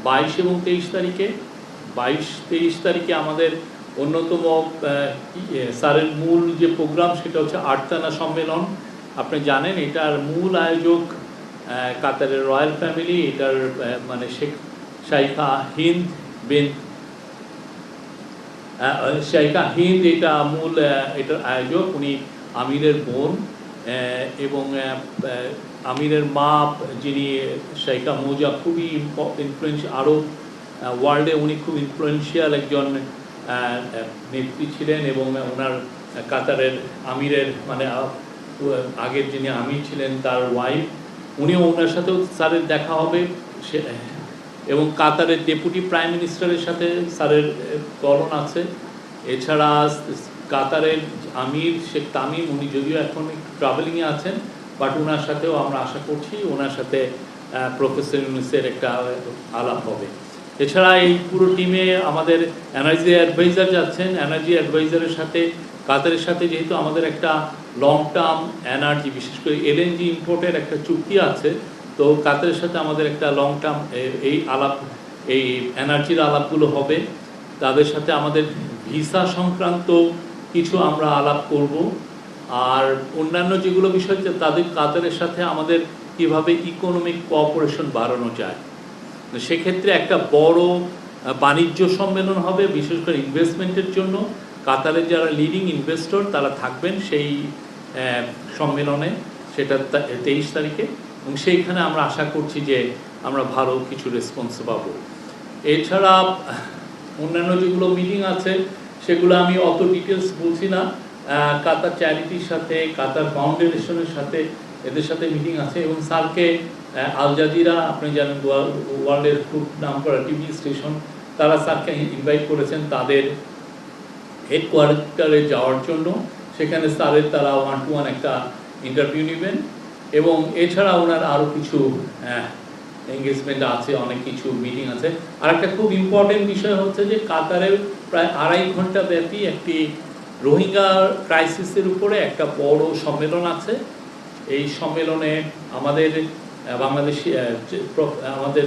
22 এবং 23 তারিখে 22-23 তারিখে আমাদের অন্যতম স্যারের মূল যে প্রোগ্রাম সেটা হচ্ছে আর্তানা সম্মেলন। আপনি জানেন এটার মূল আয়োজক কাতারের রয়্যাল ফ্যামিলি, এটার মানে শাইখা হিন্দ এটা মূল এটার আয়োজক। উনি আমিরের বোন এবং আমিরের মা যিনি শাইখা মৌজা খুবই ইনফ্লুয়েন্সিয়াল, আরও ওয়ার্ল্ডে উনি খুব ইনফ্লুয়েন্সিয়াল একজন নেত্রী ছিলেন এবং ওনার কাতারের আমিরের মানে আগের যিনি আমির ছিলেন তার ওয়াইফ, উনিও ওনার সাথেও স্যারের দেখা হবে। এবং কাতারের ডেপুটি প্রাইম মিনিস্টারের সাথে স্যারের কলন আছে। এছাড়া কাতারের আমির শেখ তামিম, উনি যদিও এখন একটু ট্রাভেলিংয়ে আছেন, বাট ওনার সাথেও আমরা আশা করছি ওনার সাথে প্রফেসর ইউনুসের একটা আলাপ হবে। এছাড়া এই পুরো টিমে আমাদের এনার্জি অ্যাডভাইজার যাচ্ছেন। এনার্জি অ্যাডভাইজারের সাথে কাতারের সাথে যেহেতু আমাদের একটা লং টার্ম এনার্জি, বিশেষ করে এলএনজি ইম্পোর্টের একটা চুক্তি আছে, তো কাতারের সাথে আমাদের একটা লং টার্ম এই এনার্জির আলাপগুলো হবে। তাদের সাথে আমাদের ভিসা সংক্রান্ত কিছু আমরা আলাপ করব। আর অন্যান্য যেগুলো বিষয় তাদের কাতারের সাথে আমাদের কিভাবে ইকোনমিক কোঅপারেশন বাড়ানো যায়, সেক্ষেত্রে একটা বড় বাণিজ্য সম্মেলন হবে, বিশেষ করে ইনভেস্টমেন্টের জন্য। কাতারের যারা লিডিং ইনভেস্টর তারা থাকবেন সেই সম্মেলনে, সেটা 23 তারিখে, এবং সেইখানে আমরা আশা করছি যে আমরা ভালো কিছু রেসপন্স পাবো। এছাড়া অন্যান্য যেগুলো মিটিং আছে সেগুলো আমি অত ডিটেলস বলছি না। কাতার চ্যারিটির সাথে, কাতার ফাউন্ডেশনের সাথে, এদের সাথে মিটিং আছে। এবং স্যারকে আল জাজিরা, আপনি জানেন ওয়ার্ল্ডের খুব নাম করা টিভি স্টেশন, তারা স্যারকে ইনভাইট করেছেন তাদের হেডকোয়ার্টারে যাওয়ার জন্য। সেখানে স্যারের তারা 1-to-1 একটা ইন্টারভিউ নেবেন। এবং এছাড়া ওনার আরও কিছু এঙ্গেজমেন্ট আছে, অনেক কিছু মিটিং আছে। আর একটা খুব ইম্পর্টেন্ট বিষয় হচ্ছে যে কাতারের প্রায় 2.5 ঘন্টা ব্যাপী একটি রোহিঙ্গা ক্রাইসিসের উপরে একটা বড় সম্মেলন আছে। এই সম্মেলনে আমাদের বাংলাদেশি আমাদের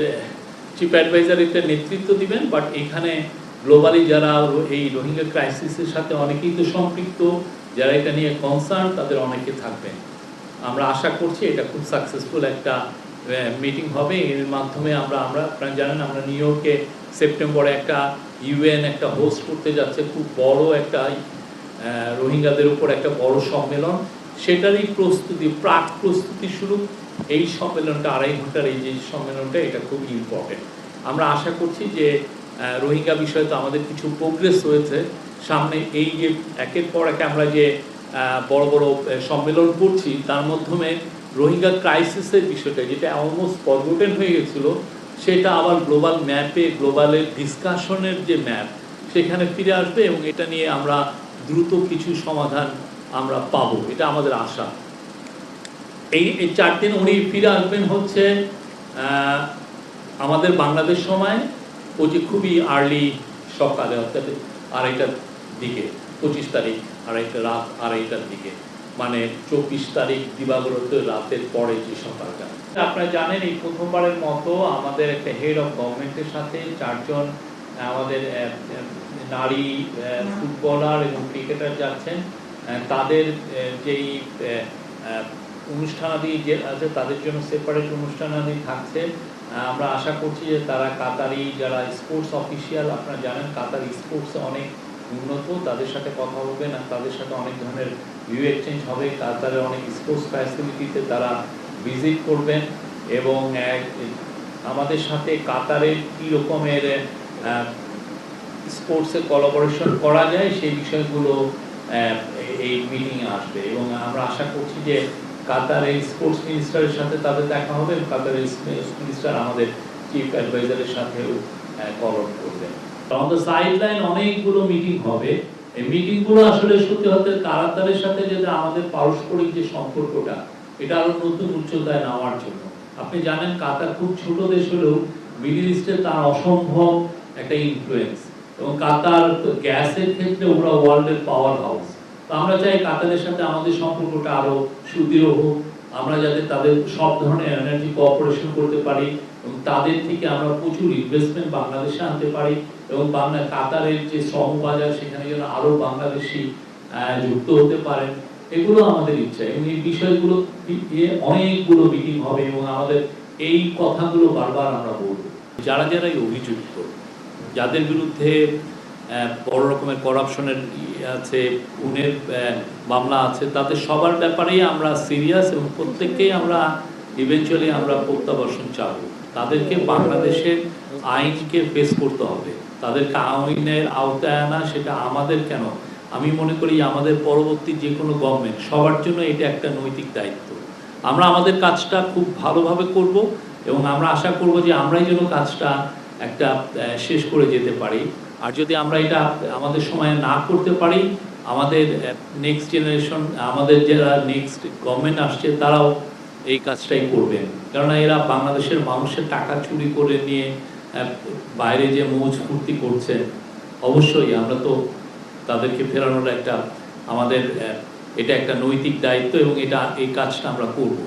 চিফ অ্যাডভাইজার এতে নেতৃত্ব দিবেন, বাট এখানে গ্লোবালি যারা এই রোহিঙ্গা ক্রাইসিসের সাথে অনেকেই তো সম্পৃক্ত, যারা এটা নিয়ে কনসার্ন, তাদের অনেকে থাকবেন। আমরা আশা করছি এটা খুব সাকসেসফুল একটা মিটিং হবে। এর মাধ্যমে আমরা আপনারা জানেন আমরা নিউ ইয়র্কে সেপ্টেম্বরে একটা ইউএন একটা হোস্ট করতে যাচ্ছে, খুব বড় একটা রোহিঙ্গাদের উপর একটা বড় সম্মেলন। সেটারই প্রাক প্রস্তুতি শুরু এই সম্মেলনটা, 2.5 ঘন্টার এই যে সম্মেলনটা, এটা খুব ইম্পর্টেন্ট। আমরা আশা করছি যে রোহিঙ্গা বিষয়ে তো আমাদের কিছু প্রোগ্রেস হয়েছে, সামনে এই যে একের পর এক আমরা যে বড় বড় সম্মেলন করছি, তার মাধ্যমে রোহিঙ্গা ক্রাইসিসের বিষয়টা যেটা অলমোস্ট ফরগটেন হয়ে গেছিল, সেটা আবার গ্লোবাল ম্যাপে, গ্লোবালের ডিসকাশনের যে ম্যাপ, সেখানে ফিরে আসবে এবং এটা নিয়ে আমরা দ্রুত কিছু সমাধান আমরা পাবো, এটা আমাদের আশা। এই 4 দিন উনি ফিরে আসবেন হচ্ছে আমাদের বাংলাদেশ সময় ও যে খুবই আর্লি সকালে, অর্থাৎ 2:30টার দিকে, 25 তারিখ রাত 2:30টার দিকে, মানে 24 তারিখ দিবাগত রাতের পরে যে সকালটা। আপনারা জানেন এই প্রথমবারের মতো আমাদের একটা হেড অফ গভর্নমেন্টের সাথে 4 জন আমাদের নারী ফুটবলার এবং ক্রিকেটার যাচ্ছেন। তাদের যেই অনুষ্ঠানাদি যে আছে তাদের জন্য সেপারেট অনুষ্ঠানাদি থাকছে। আমরা আশা করছি যে তারা কাতারি যারা স্পোর্টস অফিসিয়াল, আপনারা জানেন কাতার স্পোর্টসে অনেক উন্নত, তাদের সাথে কথা বলবেন আর তাদের সাথে অনেক ধরনের ভিউ এক্সচেঞ্জ হবে। কাতারের অনেক স্পোর্টস ফ্যাসিলিটিতে তারা ভিজিট করবেন এবং আমাদের সাথে কাতারের কী রকমের স্পোর্টসে কোলাবোরেশন করা যায় সেই বিষয়গুলো এই মিটিংয়ে আসবে। এবং আমরা আশা করছি যে কাতারের স্পোর্টস মিনিস্টারের সাথে তাদের দেখা হবে, কাতারের স্পোর্টস মিনিস্টার আমাদের চিফ অ্যাডভাইজারের সাথেও কলন করবেন। অন দ্য সাইডলাইন অনেকগুলো মিটিং হবে। এই মিটিংগুলো আসলে সত্যি হতে কাতারের সাথে যেটা আমাদের পারস্পরিক যে সম্পর্কটা, এটা আরো নতুন উচ্চতায় নেওয়ার জন্য। আপনি জানেন কাতার খুব ছোট দেশ হলেও মিডল ইস্টে তার অসম্ভব একটা ইনফ্লুয়েন্স, এবং কাতার গ্যাসের ক্ষেত্রে ওরা ওয়ার্ল্ডের পাওয়ার হাউস। তো আমরা চাই কাতারের সাথে আমাদের সম্পর্কটা আরো সুদৃঢ় হোক, আমরা যাতে তাদের সব ধরনের এনার্জি কোঅপারেশন করতে পারি এবং তাদের থেকে আমরা প্রচুর ইনভেস্টমেন্ট বাংলাদেশে আনতে পারি এবং কাতারের যে শ্রম বাজার সেখানে যেন আরো বাংলাদেশি যুক্ত হতে পারেন, এগুলো আমাদের ইচ্ছা। এবং এই বিষয়গুলো নিয়ে অনেকগুলো মিটিং হবে এবং আমাদের এই কথাগুলো বারবার আমরা বলবো। যারা যারা এই অভিযুক্ত, যাদের বিরুদ্ধে বড় রকমের করাপশনের আছে, খুনের মামলা আছে, তাদের সবার ব্যাপারেই আমরা সিরিয়াস এবং প্রত্যেককেই আমরা ইভেনচুয়ালি আমরা প্রত্যাবর্তন চাবো। তাদেরকে বাংলাদেশের আইনকে ফেস করতে হবে, তাদেরকে আইনের আওতায় আনা, সেটা আমাদের কেন, আমি মনে করি আমাদের পরবর্তী যে কোনো গভর্নমেন্ট সবার জন্য এটা একটা নৈতিক দায়িত্ব। আমরা আমাদের কাজটা খুব ভালোভাবে করব এবং আমরা আশা করব যে আমরাই যেন কাজটা একটা শেষ করে যেতে পারি। আর যদি আমরা এটা আমাদের সময়ে না করতে পারি, আমাদের নেক্সট জেনারেশন, আমাদের যারা নেক্সট গভর্নমেন্ট আসছে তারাও এই কাজটাই করবেন। কেননা এরা বাংলাদেশের মানুষের টাকা চুরি করে নিয়ে বাইরে যে মৌজ ফুর্তি করছেন, অবশ্যই আমরা তো তাদেরকে ফেরানোর একটা আমাদের এটা একটা নৈতিক দায়িত্ব এবং এই কাজটা আমরা করব।